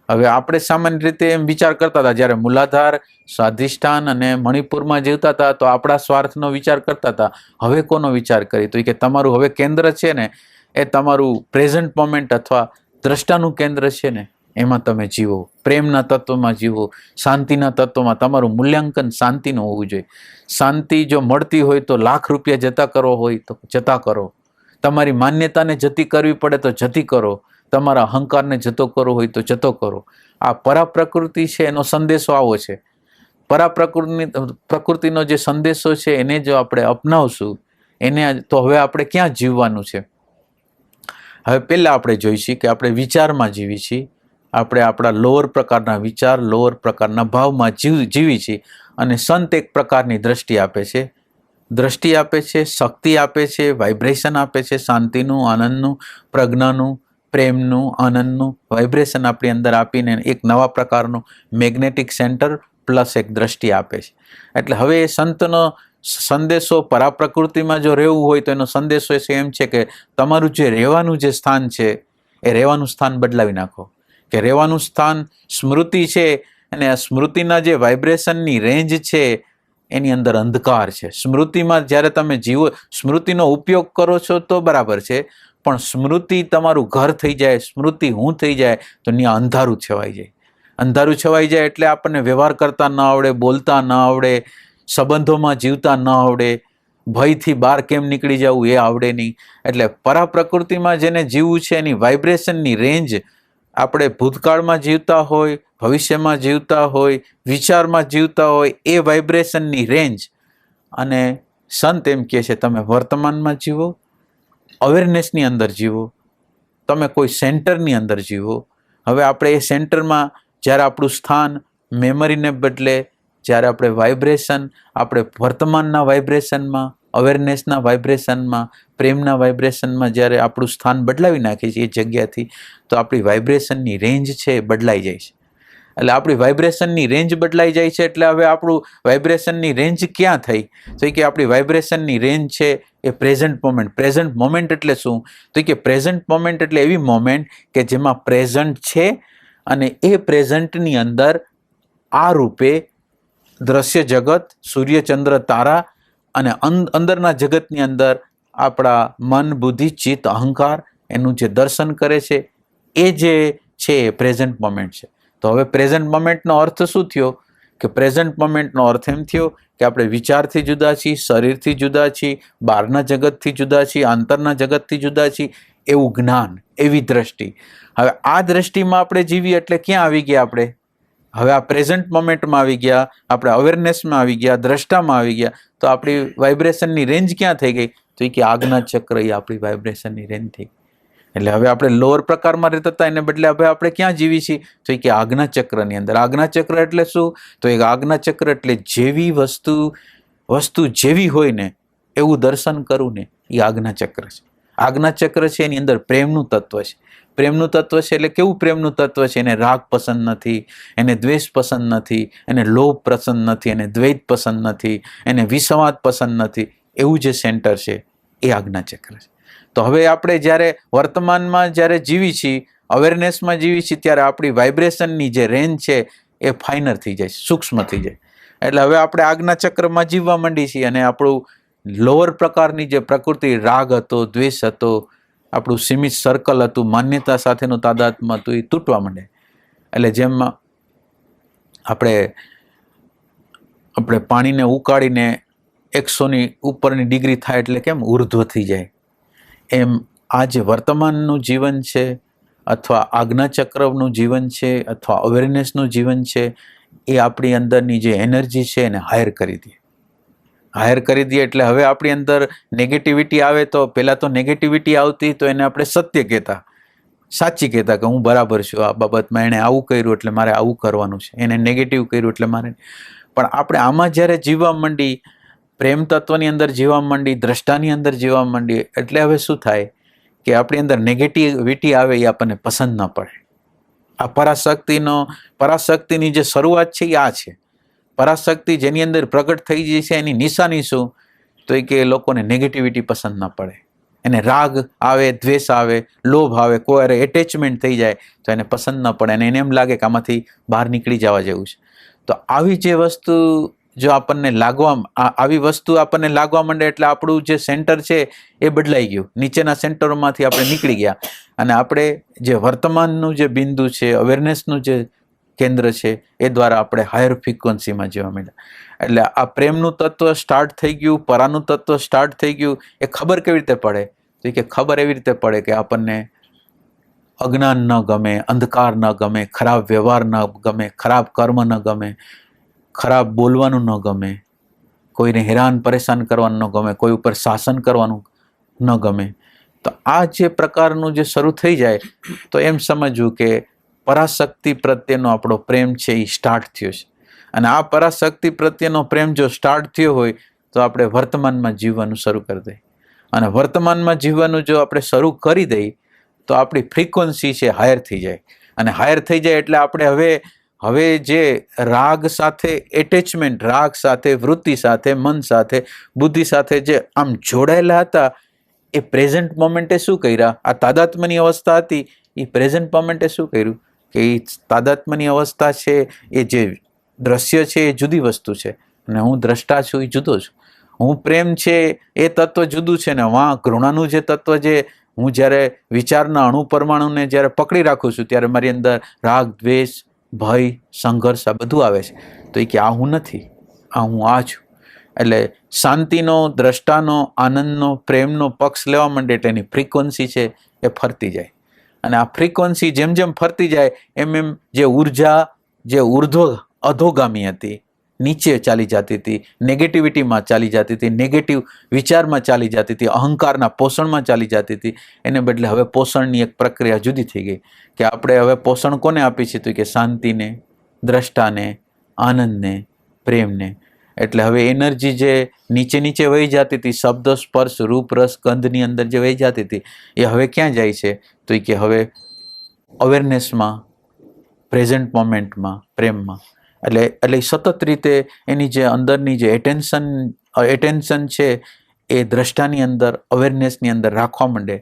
હવે આપણે સામાન્ય રીતે એમ વિચાર કરતા હતા, જ્યારે મૂલાધાર, સ્વાધિષ્ઠાન અને મણિપુરમાં જીવતા હતા તો આપણા સ્વાર્થનો વિચાર કરતા હતા. હવે કોનો વિચાર કરી? તો એ કે તમારું હવે કેન્દ્ર છે ને એ તમારું પ્રેઝન્ટ મોમેન્ટ અથવા દ્રષ્ટાનું કેન્દ્ર છે ને એમાં તમે જીવો, પ્રેમના તત્વમાં જીવો, શાંતિના તત્વમાં. તમારું મૂલ્યાંકન શાંતિનું હોવું જોઈએ. શાંતિ જો મળતી હોય તો લાખ રૂપિયા જતા કરો હોય તો જતા કરો. તમારી માન્યતાને જતી કરવી પડે તો જતી કરો. તમારા અહંકારને જતો કરવો હોય તો જતો કરો. આ પરાપ્રકૃતિ છે એનો સંદેશો આવો છે. પ્રકૃતિનો જે સંદેશો છે એને જો આપણે અપનાવશું એને, તો હવે આપણે ક્યાં જીવવાનું છે? હવે પહેલાં આપણે જોઈશું કે આપણે વિચારમાં જીવી છીએ. આપણે આપણા લોઅર પ્રકારના વિચાર, લોઅર પ્રકારના ભાવમાં જીવી છીએ. અને સંત એક પ્રકારની દ્રષ્ટિ આપે છે, દ્રષ્ટિ આપે છે, શક્તિ આપે છે, વાઇબ્રેશન આપે છે, શાંતિનું, આનંદનું, પ્રજ્ઞાનું, પ્રેમનું, આનંદનું વાઇબ્રેશન આપણી અંદર આપીને એક નવા પ્રકારનું મેગ્નેટિક સેન્ટર પ્લસ એક દ્રષ્ટિ આપે છે. એટલે હવે એ સંતનો સંદેશો પરાપ્રકૃતિમાં જો રહેવું હોય તો એનો સંદેશો એમ છે કે તમારું જે રહેવાનું જે સ્થાન છે એ રહેવાનું સ્થાન બદલાવી નાખો. કે રહેવાનું સ્થાન સ્મૃતિ છે અને આ સ્મૃતિના જે વાઇબ્રેશનની રેન્જ છે એની અંદર અંધકાર છે. સ્મૃતિમાં જ્યારે તમે જીવો, સ્મૃતિનો ઉપયોગ કરો છો તો બરાબર છે, પણ સ્મૃતિ તમારું ઘર થઈ જાય, સ્મૃતિ હું થઈ જાય તો ત્યાં અંધારું છવાઈ જાય. અંધારું છવાઈ જાય એટલે આપણને વ્યવહાર કરતા ન આવડે, બોલતા ન આવડે, સંબંધોમાં જીવતા ન આવડે, ભયથી બહાર કેમ નીકળી જવું એ આવડે નહીં. એટલે પરાપ્રકૃતિમાં જેને જીવવું છે એની વાઇબ્રેશનની રેન્જ, આપણે ભૂતકાળમાં જીવતા હોય, ભવિષ્યમાં જીવતા હોય, વિચારમાં જીવતા હોય, એ વાઇબ્રેશનની રેન્જ. અને સંત એમ કહે છે તમે વર્તમાનમાં જીવો, અવેરનેસની અંદર જીવો, તમે કોઈ સેન્ટરની અંદર જીવો. હવે આપણે એ સેન્ટરમાં જ્યારે આપણું સ્થાન મેમરીને બદલે, જ્યારે આપણે વાઇબ્રેશન, આપણે વર્તમાનના વાઇબ્રેશનમાં, અવેરનેસના વાઇબ્રેશનમાં, પ્રેમના વાઇબ્રેશનમાં જ્યારે આપણું સ્થાન બદલાવી નાખીએ છીએ એ જગ્યાથી, તો આપણી વાઇબ્રેશનની રેન્જ છે એ બદલાઈ જાય છે. એટલે આપણી વાઇબ્રેશનની રેન્જ બદલાઈ જાય છે. એટલે હવે આપણું વાઇબ્રેશનની રેન્જ ક્યાં થઈ? તો કે આપણી વાઇબ્રેશનની રેન્જ છે એ પ્રેઝન્ટ મોમેન્ટ. પ્રેઝન્ટ મોમેન્ટ એટલે શું? તો કે પ્રેઝન્ટ મોમેન્ટ એટલે એવી મોમેન્ટ કે જેમાં પ્રેઝન્ટ છે અને એ પ્રેઝન્ટની અંદર આ રૂપે દ્રશ્ય જગત, સૂર્ય, ચંદ્ર, તારા અને અંદરના જગતની અંદર આપણા મન, બુદ્ધિ, ચિત્ત, અહંકાર એનું જે દર્શન કરે છે, એ જે છે એ પ્રેઝન્ટ મોમેન્ટ છે. તો હવે પ્રેઝન્ટ મોમેન્ટનો અર્થ શું થયો કે પ્રેઝન્ટ મોમેન્ટનો અર્થ એમ થયો કે આપણે વિચારથી જુદા છીએ, શરીરથી જુદા છીએ, બહારના જગતથી જુદા છીએ, અંતરના જગતથી જુદા છીએ, એવું જ્ઞાન, એવી દ્રષ્ટિ. હવે આ દ્રષ્ટિમાં આપણે જીવીએ એટલે ક્યાં આવી ગયા આપણે? હવે આ પ્રેઝન્ટ મોમેન્ટમાં આવી ગયા, આપણે અવેરનેસમાં આવી ગયા, દ્રષ્ટામાં આવી ગયા. તો આપણી વાઇબ્રેશનની રેન્જ ક્યાં થઈ ગઈ? તો એ કે આજ્ઞા ચક્ર એ આપણી વાઇબ્રેશનની રેન્જ થઈ ગઈ. એટલે હવે આપણે લોઅર પ્રકારમાં રહેતા હતા એને બદલે હવે આપણે ક્યાં જીવી છીએ? તો એ કે આજ્ઞા ચક્રની અંદર. આજ્ઞા ચક્ર એટલે શું? તો એક આજ્ઞા ચક્ર એટલે જેવી વસ્તુ જેવી હોય ને એવું દર્શન કરવું ને એ આજ્ઞા ચક્ર છે. આજ્ઞા ચક્ર છે એની અંદર પ્રેમનું તત્વ છે. પ્રેમનું તત્વ છે એટલે કેવું પ્રેમનું તત્વ છે? એને રાગ પસંદ નથી, એને દ્વેષ પસંદ નથી, એને લોભ પસંદ નથી, એને દ્વૈત પસંદ નથી, એને વિસંવાદ પસંદ નથી. એવું જે સેન્ટર છે એ આજ્ઞા ચક્ર છે. તો હવે આપણે જ્યારે વર્તમાનમાં જ્યારે જીવી છીએ, અવેરનેસમાં જીવી છીએ, ત્યારે આપણી વાઇબ્રેશનની જે રેન્જ છે એ ફાઇનર થઈ જાય, સૂક્ષ્મ થઈ જાય. એટલે હવે આપણે આજ્ઞા ચક્રમાં જીવવા માંડી છીએ અને આપણું લોઅર પ્રકારની જે પ્રકૃતિ, રાગ હતો, દ્વેષ હતો, આપણું સીમિત સર્કલ હતું, માન્યતા સાથેનું તાદાત્મ્ય હતું, એ તૂટવા માંડે. એટલે જેમ આપણે પાણીને ઉકાળીને 100ની ઉપરની ડિગ્રી થાય એટલે કેમ ઉર્ધ્વ થઈ જાય, એમ આ જે વર્તમાનનું જીવન છે અથવા આજ્ઞા ચક્રનું જીવન છે અથવા અવેરનેસનું જીવન છે એ આપણી અંદરની જે એનર્જી છે એને હાયર કરી દે. હાયર કરી દઈએ એટલે હવે આપણી અંદર નેગેટિવિટી આવે તો પહેલાં તો નેગેટિવિટી આવતી તો એને આપણે સત્ય કહેતા, સાચી કહેતા કે હું બરાબર છું, આ બાબતમાં એણે આવું કર્યું એટલે મારે આવું કરવાનું છે, એને નેગેટિવ કર્યું એટલે મારે. પણ આપણે આમાં જ્યારે જીવવા માંડી, પ્રેમ તત્વની અંદર જીવવા માંડી, દ્રષ્ટાની અંદર જીવવા માંડી, એટલે હવે શું થાય કે આપણી અંદર નેગેટિવિટી આવે એ આપણને પસંદ ન પડે. આ પરાશક્તિની જે શરૂઆત છે એ આ છે. પરાશક્તિ જેની અંદર પ્રગટ થઈ જાય છે એની નિશાની શું? તો એ કે લોકોને નેગેટિવિટી પસંદ ન પડે, એને રાગ આવે, દ્વેષ આવે, લોભ આવે, કોઈ એટેચમેન્ટ થઈ જાય તો એને પસંદ ન પડે અને એને એમ લાગે કે આમાંથી બહાર નીકળી જવા જેવું છે. તો આવી જે વસ્તુ જો આપણને આપણને લાગવા માંડે એટલે આપણું જે સેન્ટર છે એ બદલાઈ ગયું. નીચેના સેન્ટરોમાંથી આપણે નીકળી ગયા અને આપણે જે વર્તમાનનું જે બિંદુ છે, અવેરનેસનું જે કેન્દ્ર છે એ દ્વારા આપણે હાયર ફ્રીક્વન્સીમાં જવા માંડ્યા. એટલે આ પ્રેમનું તત્વ સ્ટાર્ટ થઈ ગયું, પરાનું તત્વ સ્ટાર્ટ થઈ ગયું. એ ખબર કેવી રીતે પડે? તો કે ખબર એવી રીતે પડે કે આપણને અજ્ઞાન ન ગમે, અંધકાર ન ગમે, ખરાબ વ્યવહાર ન ગમે, ખરાબ કર્મ ન ગમે, ખરાબ બોલવાનું ન ગમે, કોઈને હેરાન પરેશાન કરવાનું ન ગમે, કોઈ ઉપર શાસન કરવાનું ન ગમે. તો આ જે પ્રકારનું જે શરૂ થઈ જાય તો એમ સમજવું કે પરાશક્તિ પ્રત્યેનો આપણો પ્રેમ છે એ સ્ટાર્ટ થયો છે. અને આ પરાશક્તિ પ્રત્યેનો પ્રેમ જો સ્ટાર્ટ થયો હોય તો આપણે વર્તમાનમાં જીવવાનું શરૂ કરી દઈએ. અને વર્તમાનમાં જીવવાનું જો આપણે શરૂ કરી દઈએ તો આપણી ફ્રીક્વન્સી છે હાયર થઈ જાય. અને હાયર થઈ જાય એટલે આપણે હવે જે રાગ સાથે એટેચમેન્ટ, રાગ સાથે, વૃત્તિ સાથે, મન સાથે, બુદ્ધિ સાથે જે આમ જોડાયેલા હતા એ પ્રેઝન્ટ મોમેન્ટે શું કર્યા? આ તાદાત્મ્યની અવસ્થા હતી, એ પ્રેઝન્ટ મોમેન્ટે શું કર્યું કે એ તાદાત્મ્યની અવસ્થા છે, એ જે દ્રશ્ય છે એ જુદી વસ્તુ છે અને હું દ્રષ્ટા છું એ જુદો છું. હું પ્રેમ છે એ તત્વ જુદું છે ને ઘૃણાનું જે તત્વ, જે હું જ્યારે વિચારના અણુ પરમાણુને જ્યારે પકડી રાખું છું ત્યારે મારી અંદર રાગ, દ્વેષ, ભય, સંઘર્ષ આ બધું આવે છે. તો એ કે આ હું નથી, આ હું આ છું. એટલે શાંતિનો, દ્રષ્ટાનો, આનંદનો, પ્રેમનો પક્ષ લેવા માંડે એટલે એની ફ્રીક્વન્સી છે એ ફરતી જાય. અને આ ફ્રીક્વન્સી જેમ જેમ ફરતી જાય એમ જે ઉર્જા જે અધોગામી હતી, નીચે ચાલી જતી હતી, નેગેટિવિટીમાં ચાલી જતી હતી, નેગેટિવ વિચારમાં ચાલી જતી હતી, અહંકારના પોષણમાં ચાલી જતી હતી, એને બદલે હવે પોષણની એક પ્રક્રિયા જુદી થઈ ગઈ કે આપણે હવે પોષણ કોને આપી છે? તો કે શાંતિને, દ્રષ્ટાને, આનંદને, પ્રેમને. એટલે હવે એનર્જી જે નીચે વહી જતી હતી, શબ્દ, સ્પર્શ, રૂપ, રસ, ગંધની અંદર જે વહી જતી હતી એ હવે ક્યાં જાય છે? તો કે હવે અવેરનેસમાં, પ્રેઝન્ટ મોમેન્ટમાં, પ્રેમમાં. એટલે સતત રીતે એની જે અંદરની જે એટેન્શન છે એ દ્રષ્ટાની અંદર, અવેરનેસની અંદર રાખવા માંડે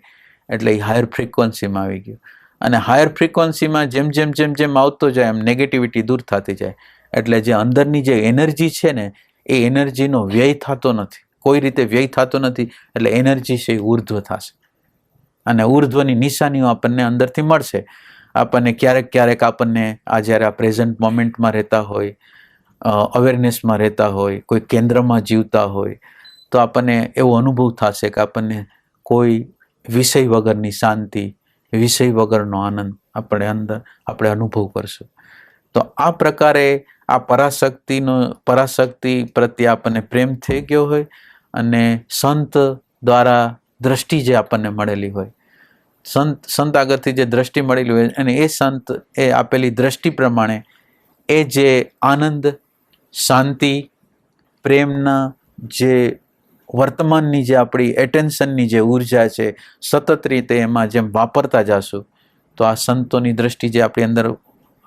એટલે એ હાયર ફ્રીક્વન્સીમાં આવી ગયું. અને હાયર ફ્રીક્વન્સીમાં જેમ આવતો જાય એમ નેગેટિવિટી દૂર થતી જાય. એટલે જે અંદરની જે એનર્જી છે ને એ એનર્જીનો વ્યય થતો નથી, કોઈ રીતે વ્યય થતો નથી. એટલે એનર્જી છે એ ઉર્ધ્વ થશે અને ઉર્ધ્વની નિશાનીઓ આપણને અંદરથી મળશે. આપણને ક્યારેક ક્યારેક આપણને આ જ્યારે આ પ્રેઝન્ટ મોમેન્ટમાં રહેતા હોય, અવેરનેસમાં રહેતા હોય, કોઈ કેન્દ્રમાં જીવતા હોય, તો આપણને એવો અનુભવ થશે કે આપણને કોઈ વિષય વગરની શાંતિ, વિષય વગરનો આનંદ આપણે અનુભવ કરશું. તો આ પ્રકારે આ પરાશક્તિ પ્રત્યે આપણને પ્રેમ થઈ ગયો હોય અને સંત દ્વારા દ્રષ્ટિ જે આપણને મળેલી હોય, સંત આગળથી જે દ્રષ્ટિ મળેલી હોય અને એ સંત એ આપેલી દ્રષ્ટિ પ્રમાણે એ જે આનંદ, શાંતિ, પ્રેમના જે વર્તમાનની જે આપણી એટેન્શનની જે ઉર્જા છે, સતત રીતે એમાં જેમ વાપરતા જશું, તો આ સંતોની દ્રષ્ટિ જે આપણી અંદર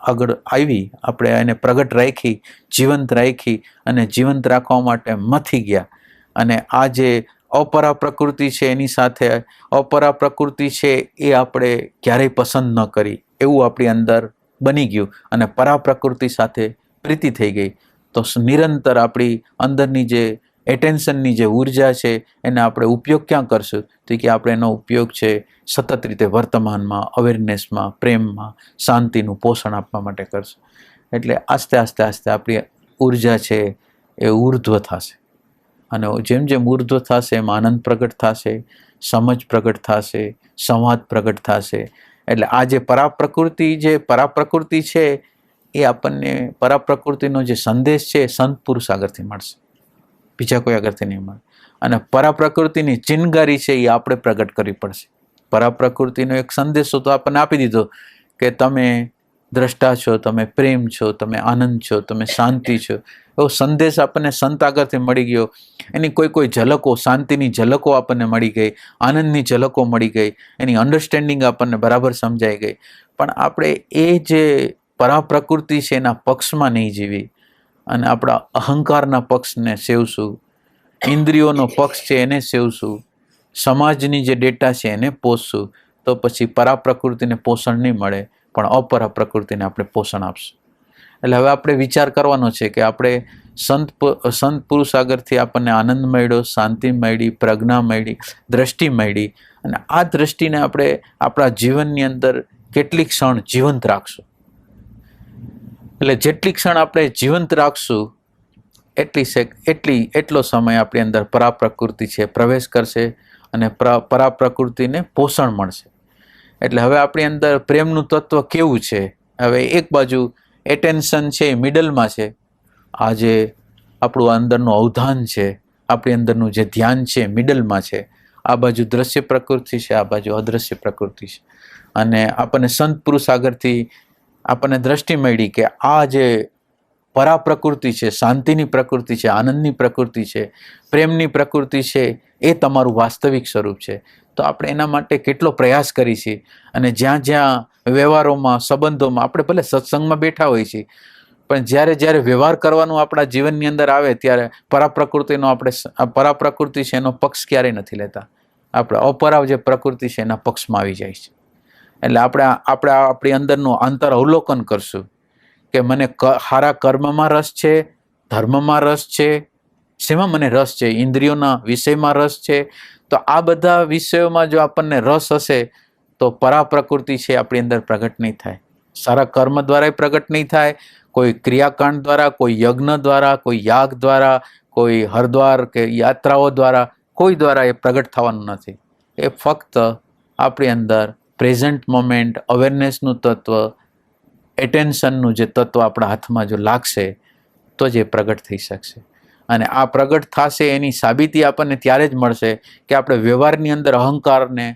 આગળ આવી, આપણે એને પ્રગટ રાખી, જીવંત રાખી અને જીવંત રાખવા માટે મથી ગયા. અને આ જે અપરા પ્રકૃતિ છે એની સાથે અપરા પ્રકૃતિ છે એ આપણે ક્યારેય પસંદ ન કરી એવું આપણી અંદર બની ગયું અને પરા પ્રકૃતિ સાથે પ્રીતિ થઈ ગઈ. તો નિરંતર આપણી અંદરની જે એટેન્શનની જે ઉર્જા છે એને આપણે ઉપયોગ ક્યાં કરશું? તો કે આપણે એનો ઉપયોગ છે સતત રીતે વર્તમાનમાં, અવેરનેસમાં, પ્રેમમાં, શાંતિનું પોષણ આપવા માટે કરશું. એટલે આસ્તે આસ્તે આસ્તે આપણી ઉર્જા છે એ ઉર્ધ્વ થશે અને જેમ જેમ ઉર્ધ્વ થશે એમ આનંદ પ્રગટ થશે, સમજ પ્રગટ થશે, સંવાદ પ્રગટ થશે. એટલે આ જે પરાપ્રકૃતિ છે એ આપણને પરાપ્રકૃતિનો જે સંદેશ છે સંત પુરુષ આગળથી મળશે, બીજા કોઈ આગળથી નહીં મળે. અને પરાપ્રકૃતિની ચિનગારી છે એ આપણે પ્રગટ કરવી પડશે. પરાપ્રકૃતિનો એક સંદેશો તો આપણને આપી દીધો કે તમે દ્રષ્ટા છો, તમે પ્રેમ છો, તમે આનંદ છો, તમે શાંતિ છો. એવો સંદેશ આપણને સંત આગળથી મળી ગયો. એની કોઈ ઝલકો, શાંતિની ઝલકો આપણને મળી ગઈ, આનંદની ઝલકો મળી ગઈ, એની અન્ડરસ્ટેન્ડિંગ આપણને બરાબર સમજાઈ ગઈ. પણ આપણે એ જે પરાપ્રકૃતિ છે એના પક્ષમાં નહીં જીવી અને આપણા અહંકારના પક્ષને સેવશું, ઇન્દ્રિયોનો પક્ષ છે એને સેવશું, સમાજની જે ડેટા છે એને પોષશું, તો પછી પરાપ્રકૃતિને પોષણ નહીં મળે, પણ અપરા પ્રકૃતિને આપણે પોષણ આપશું. એટલે હવે આપણે વિચાર કરવાનો છે કે આપણે સંત પુરુષ આગળથી આપણને આનંદ મળ્યો, શાંતિ મળી, પ્રજ્ઞા મળી, દ્રષ્ટિ મળી, અને આ દ્રષ્ટિને આપણે આપણા જીવનની અંદર કેટલીક ક્ષણ જીવંત રાખશું. એટલે જેટલી ક્ષણ આપણે જીવંત રાખશું એટલો સમય આપણી અંદર પરાપ્રકૃતિ છે પ્રવેશ કરશે અને પરાપ્રકૃતિને પોષણ મળશે. એટલે હવે આપણી અંદર પ્રેમનું તત્વ કેવું છે? હવે એક બાજુ એટેન્શન છે એ મિડલમાં છે, આ જે આપણું અંદરનું અવધાન છે, આપણી અંદરનું જે ધ્યાન છે મિડલમાં છે. આ બાજુ દ્રશ્ય પ્રકૃતિ છે, આ બાજુ અદ્રશ્ય પ્રકૃતિ છે. અને આપણને સંત પુરુષ આગળથી આપણને દ્રષ્ટિ મળી કે આ જે પરાપ્રકૃતિ છે, શાંતિની પ્રકૃતિ છે, આનંદની પ્રકૃતિ છે, પ્રેમની પ્રકૃતિ છે, એ તમારું વાસ્તવિક સ્વરૂપ છે. તો આપણે એના માટે કેટલો પ્રયાસ કરી છીએ. અને જ્યાં જ્યાં વ્યવહારોમાં, સંબંધોમાં આપણે ભલે સત્સંગમાં બેઠા હોઈએ છીએ, પણ જ્યારે વ્યવહાર કરવાનું આપણા જીવનની અંદર આવે ત્યારે પરાપ્રકૃતિ છે એનો પક્ષ ક્યારેય નથી લેતા. આપણે અપરા જે પ્રકૃતિ છે એના પક્ષમાં આવી જાય છે. એટલે આપણે આપણી અંદરનું આંતર અવલોકન કરશું કે મને સારા કર્મમાં રસ છે, ધર્મમાં રસ છે, શેમાં મને રસ છે? ઇન્દ્રિયોના વિષયમાં રસ છે. તો આ બધા વિષયોમાં જો આપણને રસ હશે તો પરાપ્રકૃતિ છે આપણી અંદર પ્રગટ નહીં થાય. સારા કર્મ દ્વારા પ્રગટ નહીં થાય, કોઈ ક્રિયાકાંડ દ્વારા, કોઈ યજ્ઞ દ્વારા, કોઈ યાગ દ્વારા, કોઈ હરદ્વાર કે યાત્રાઓ દ્વારા, કોઈ દ્વારા એ પ્રગટ થવાનું નથી. એ ફક્ત આપણી અંદર પ્રેઝન્ટ મોમેન્ટ, અવેરનેસનું તત્વ, એટેન્શનનું જે તત્વ આપણા હાથમાં જો લાગશે તો જ એ પ્રગટ થઈ શકશે. અને આ પ્રગટ થશે એની સાબિતી આપણને ત્યારે જ મળશે કે આપણે વ્યવહારની અંદર અહંકારને,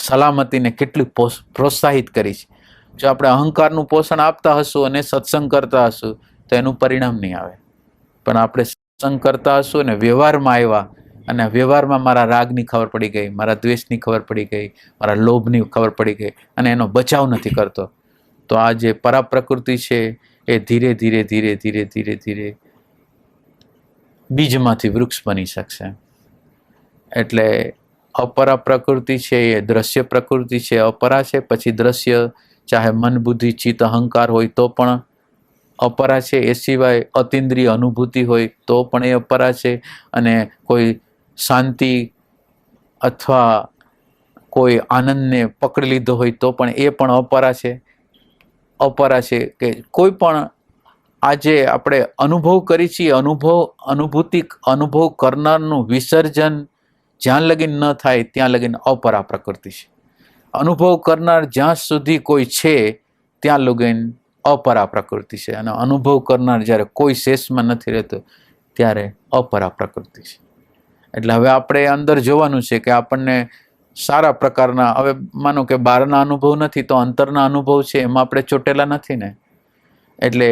સલામતીને કેટલી પ્રોત્સાહિત કરી છે. જો આપણે અહંકારનું પોષણ આપતા હશું અને સત્સંગ કરતા હશું તો એનું પરિણામ નહીં આવે. પણ આપણે સત્સંગ કરતા હશું અને વ્યવહારમાં આવ્યા અને વ્યવહારમાં મારા રાગની ખબર પડી ગઈ, મારા દ્વેષની ખબર પડી ગઈ, મારા લોભની ખબર પડી ગઈ અને એનો બચાવ નથી કરતો, તો આ જે પરાપ્રકૃતિ છે એ ધીરે ધીરે ધીરે ધીરે ધીરે ધીરે બીજમાંથી વૃક્ષ બની શકશે. એટલે અપરા પ્રકૃતિ છે એ દ્રશ્ય પ્રકૃતિ છે, અપરા છે. પછી દ્રશ્ય ચાહે મન, બુદ્ધિ, ચિત્ત, અહંકાર હોય તો પણ અપરા છે. એ સિવાય અતિન્દ્રિય અનુભૂતિ હોય તો પણ એ અપરા છે. અને કોઈ શાંતિ અથવા કોઈ આનંદને પકડી લીધો હોય તો પણ એ પણ અપરા છે. અપરા છે કે કોઈ પણ આજે આપણે અનુભવ કરી છીએ, અનુભવ કરનારનું વિસર્જન જ્યાં લગીન ન થાય ત્યાં લગીન અપરા પ્રકૃતિ છે. અનુભવ કરનાર જ્યાં સુધી કોઈ છે ત્યાં લગીન અપરા પ્રકૃતિ છે, અને અનુભવ કરનાર જ્યારે કોઈ શેષમાં નથી રહેતો ત્યારે અપરા પ્રકૃતિ છે. એટલે હવે આપણે અંદર જોવાનું છે કે આપણને સારા પ્રકારના, હવે માનો કે બહારના અનુભવ નથી તો અંતરના અનુભવ છે, એમાં આપણે ચોટેલા નથી ને. એટલે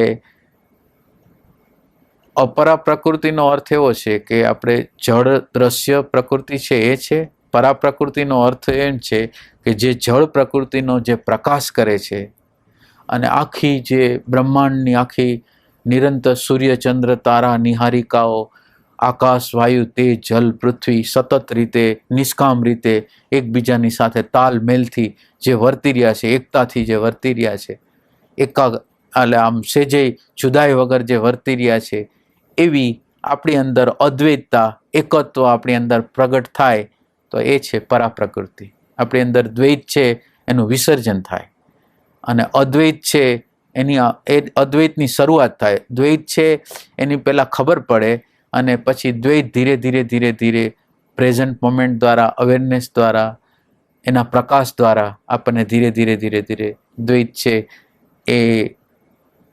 અપરા પ્રકૃતિનો અર્થ એવો છે કે આપણે જળ દ્રશ્ય પ્રકૃતિ છે એ છે. પરા પ્રકૃતિનો અર્થ એમ છે કે જે જળ પ્રકૃતિનો જે પ્રકાશ કરે છે, અને આખી જે બ્રહ્માંડની આખી નિરંતર સૂર્ય ચંદ્ર તારા નિહારિકાઓ, આકાશ વાયુ તેજ જલ પૃથ્વી સતત રીતે નિષ્કામ રીતે એકબીજાની સાથે તાલમેલથી જે વર્તી રહ્યા છે, એકતાથી જે વર્તી રહ્યા છે, એટલે આમ સેજે જુદાઈ વગર જે વર્તી રહ્યા છે, એવી આપણી અંદર અદ્વૈતતા, એકત્વ આપણી અંદર પ્રગટ થાય તો એ છે પરા પ્રકૃતિ. આપણી અંદર દ્વૈત છે એનું વિસર્જન થાય, અને અદ્વૈત છે એની અદ્વૈતની શરૂઆત થાય. દ્વૈત છે એની પહેલાં ખબર પડે, અને પછી દ્વૈત ધીરે ધીરે ધીરે ધીરે પ્રેઝન્ટ મોમેન્ટ દ્વારા, અવેરનેસ દ્વારા, એના પ્રકાશ દ્વારા આપણને ધીરે ધીરે ધીરે ધીરે દ્વૈત છે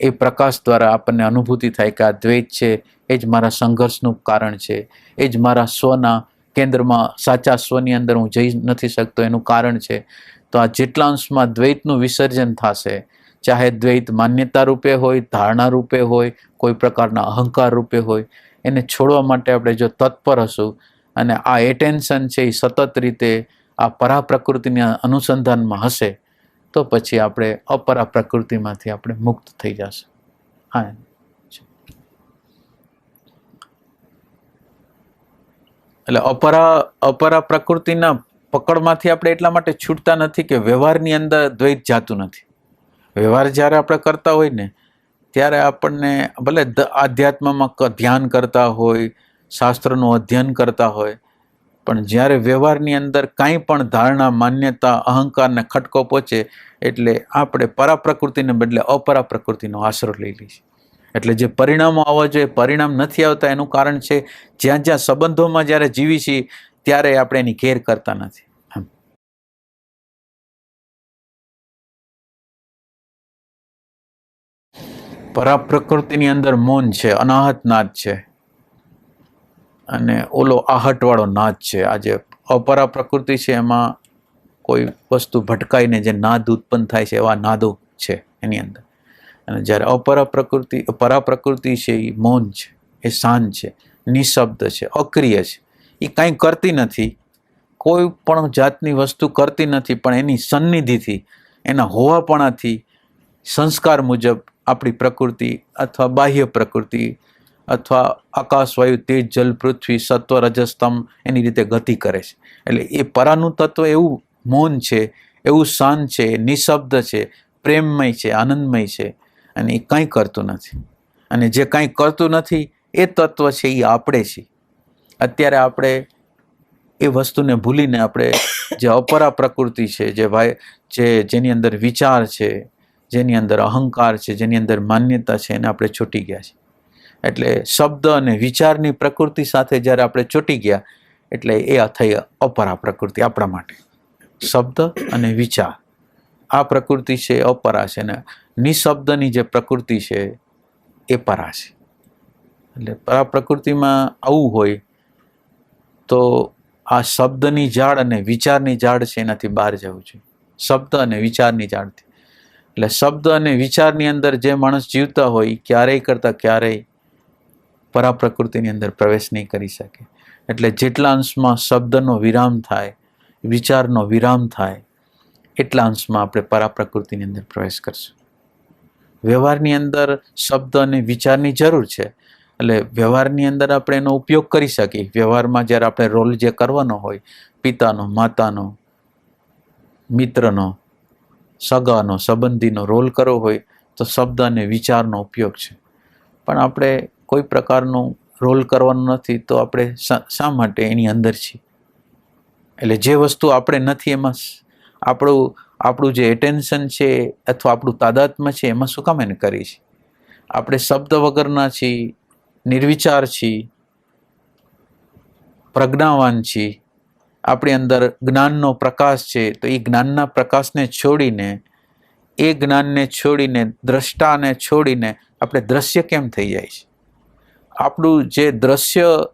એ પ્રકાશ દ્વારા આપણને અનુભૂતિ થાય કે આ દ્વૈત છે એ જ મારા સંઘર્ષનું કારણ છે, એ જ મારા સ્વના કેન્દ્રમાં, સાચા સ્વની અંદર હું જઈ નથી શકતો એનું કારણ છે. તો આ જેટલા અંશમાં દ્વૈતનું વિસર્જન થશે, ચાહે દ્વૈત માન્યતા રૂપે હોય, ધારણા રૂપે હોય, કોઈ પ્રકારના અહંકાર રૂપે હોય, એને છોડવા માટે આપણે જો તત્પર હશું અને આ એટેન્શન છે એ સતત રીતે આ પરા પ્રકૃતિના અનુસંધાનમાં હશે, તો પછી આપણે અપરા પ્રકૃતિમાંથી આપણે મુક્ત થઈ જશું. હા, એટલે અપરા પ્રકૃતિના પકડમાંથી આપણે એટલા માટે છૂટતા નથી કે વ્યવહારની અંદર દ્વૈત જાતું નથી. વ્યવહાર જ્યારે આપણે કરતા હોય ને ત્યારે આપણને ભલે આધ્યાત્મમાં ધ્યાન કરતા હોય, શાસ્ત્રનું અધ્યયન કરતા હોય, પણ જ્યારે વ્યવહારની અંદર કાંઈ પણ ધારણા, માન્યતા, અહંકારને ખટકો પહોંચે એટલે આપણે પરા પ્રકૃતિને બદલે અપરા પ્રકૃતિનો આશરો લઈ લઈએ. એટલે જે પરિણામો આવવા જોઈએ પરિણામ નથી આવતા, એનું કારણ છે જ્યાં જ્યાં સંબંધોમાં જ્યારે જીવી છીએ ત્યારે આપણે એની કેર કરતા નથી. પરા પ્રકૃતિની અંદર મૌન છે, અનાહત નાદ છે, અને ઓલો આહટવાળો નાદ છે. આજે અપરા પ્રકૃતિ છે એમાં કોઈ વસ્તુ ભટકાઈને જે નાદ ઉત્પન્ન થાય છે એવા નાદો છે એની અંદર. અને જ્યારે પરા પ્રકૃતિ છે એ મૌન છે, એ શાંત છે, નિશબ્દ છે, અક્રિય છે, એ કાંઈ કરતી નથી, કોઈ પણ જાતની વસ્તુ કરતી નથી, પણ એની સન્નિધિથી, એના હોવાપણાથી સંસ્કાર મુજબ આપણી પ્રકૃતિ અથવા બાહ્ય પ્રકૃતિ અથવા આકાશ વાયુ તેજ જલ પૃથ્વી સત્વ રજસ્તમ એની રીતે ગતિ કરે છે. એટલે એ પરાનું તત્વ એવું મૌન છે, એવું શાંત છે, નિશબ્દ છે, પ્રેમમય છે, આનંદમય છે, અને એ કાંઈ કરતું નથી. અને જે કાંઈ કરતું નથી એ તત્વ છે એ આપણે છીએ. અત્યારે આપણે એ વસ્તુને ભૂલીને આપણે જે અપરા પ્રકૃતિ છે, જેની અંદર વિચાર છે, જેની અંદર અહંકાર છે, જેની અંદર માન્યતા છે, એને આપણે છૂટી ગયા છે. એટલે શબ્દ અને વિચારની પ્રકૃતિ સાથે જ્યારે આપણે ચોંટી ગયા એટલે એ થઈ અપરા પ્રકૃતિ આપણા માટે. શબ્દ અને વિચાર આ પ્રકૃતિ છે અપરા છે, ને નિશબ્દની જે પ્રકૃતિ છે એ પરા છે. એટલે પરા પ્રકૃતિમાં આવું હોય તો આ શબ્દની ઝાડ અને વિચારની ઝાડ છે એનાથી બહાર જવું જોઈએ. શબ્દ અને વિચારની ઝાડથી. એટલે શબ્દ અને વિચારની અંદર જે માણસ જીવતા હોય ક્યારેય પરા પ્રકૃતિની અંદર પ્રવેશ નહીં કરી શકે. એટલે જેટલા અંશમાં શબ્દનો વિરામ થાય, વિચારનો વિરામ થાય, એટલા અંશમાં આપણે પરા પ્રકૃતિની અંદર પ્રવેશ કરશું. વ્યવહારની અંદર શબ્દ અને વિચારની જરૂર છે, એટલે વ્યવહારની અંદર આપણે એનો ઉપયોગ કરી શકીએ. વ્યવહારમાં જ્યારે આપણે રોલ જે કરવાનો હોય, પિતાનો, માતાનો, મિત્રનો, સગાનો, સંબંધીનો રોલ કરવો હોય તો શબ્દ અને વિચારનો ઉપયોગ છે. પણ આપણે કોઈ પ્રકારનો રોલ કરવાનો નથી તો આપણે શા માટે એની અંદર છીએ? એટલે જે વસ્તુ આપણે નથી એમાં આપણું જે એટેન્શન છે અથવા આપણું તાદાત્મ્ય છે એમાં શું કામ એને કરી છે? આપણે શબ્દ વગરના છીએ, નિર્વિચાર છીએ, પ્રજ્ઞાવાન છીએ, આપણી અંદર જ્ઞાનનો પ્રકાશ છે, તો એ જ્ઞાનના પ્રકાશને છોડીને, એ જ્ઞાનને છોડીને, દ્રષ્ટાને છોડીને આપણે દ્રશ્ય કેમ થઈ જાય છે? આપણું જે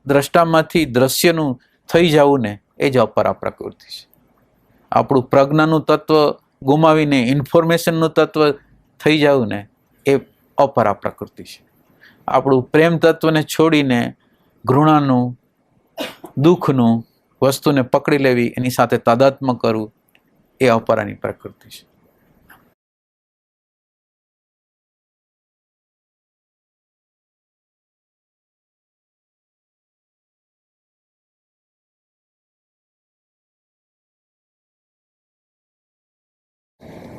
દ્રષ્ટામાંથી દ્રશ્યનું થઈ જવું ને એ જ અપરા પ્રકૃતિ છે. આપણું પ્રજ્ઞાનું તત્વ ગુમાવીને ઇન્ફોર્મેશનનું તત્વ થઈ જવું ને એ અપરા પ્રકૃતિ છે. આપણું પ્રેમ તત્વને છોડીને ઘૃણાનું, દુઃખનું વસ્તુને પકડી લેવી, એની સાથે તાદાત્મ્ય કરવું એ અપરાની પ્રકૃતિ છે.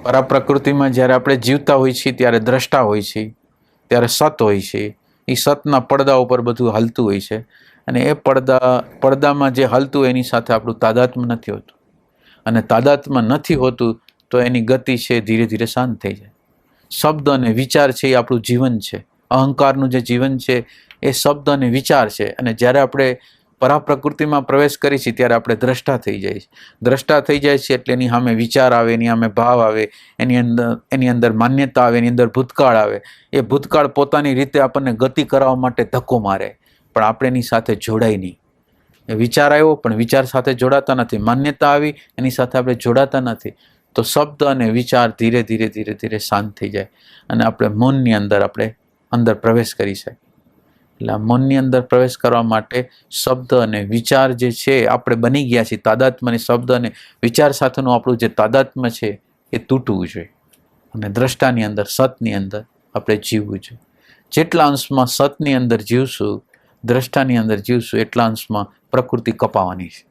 પરાપ્રકૃતિમાં જ્યારે આપણે જીવતા હોઈએ છીએ ત્યારે દ્રષ્ટા હોય છે, ત્યારે સત હોય છે. એ સતના પડદા ઉપર બધું હાલતું હોય છે અને એ પડદામાં જે હાલતું એની સાથે આપણું તાદાત્મ્ય નથી હોતું, અને તાદાત્મ્ય નથી હોતું તો એની ગતિ છે ધીરે ધીરે શાંત થઈ જાય. શબ્દ અને વિચાર છે એ આપણું જીવન છે. અહંકારનું જે જીવન છે એ શબ્દ અને વિચાર છે. અને જ્યારે આપણે પરાપ્રકૃતિમાં પ્રવેશ કરી છીએ ત્યારે આપણે દ્રષ્ટા થઈ જાય છે. દ્રષ્ટા થઈ જાય છે એટલે એની સામે વિચાર આવે, એની સામે ભાવ આવે, એની અંદર માન્યતા આવે, એની અંદર ભૂતકાળ આવે. એ ભૂતકાળ પોતાની રીતે આપણને ગતિ કરાવવા માટે ધક્કો મારે, પણ આપણે એની સાથે જોડાય નહીં. એ વિચાર આવ્યો પણ વિચાર સાથે જોડાતા નથી, માન્યતા આવી એની સાથે આપણે જોડાતા નથી. તો શબ્દ અને વિચાર ધીરે ધીરે ધીરે ધીરે શાંત થઈ જાય અને આપણે મૌનની અંદર પ્રવેશ કરી શકીએ. એટલે મૌનની અંદર પ્રવેશ કરવા માટે શબ્દ અને વિચાર જે છે આપણે બની ગયા છીએ તાદાત્મ્ય, શબ્દ અને વિચાર સાથેનું આપણું જે તાદાત્મ્ય છે એ તૂટવું જોઈએ અને દ્રષ્ટાની અંદર, સતની અંદર આપણે જીવવું જોઈએ. જેટલા અંશમાં સતની અંદર જીવશું, દ્રષ્ટાની અંદર જીવશું, એટલા અંશમાં પ્રકૃતિ કપાવાની છે.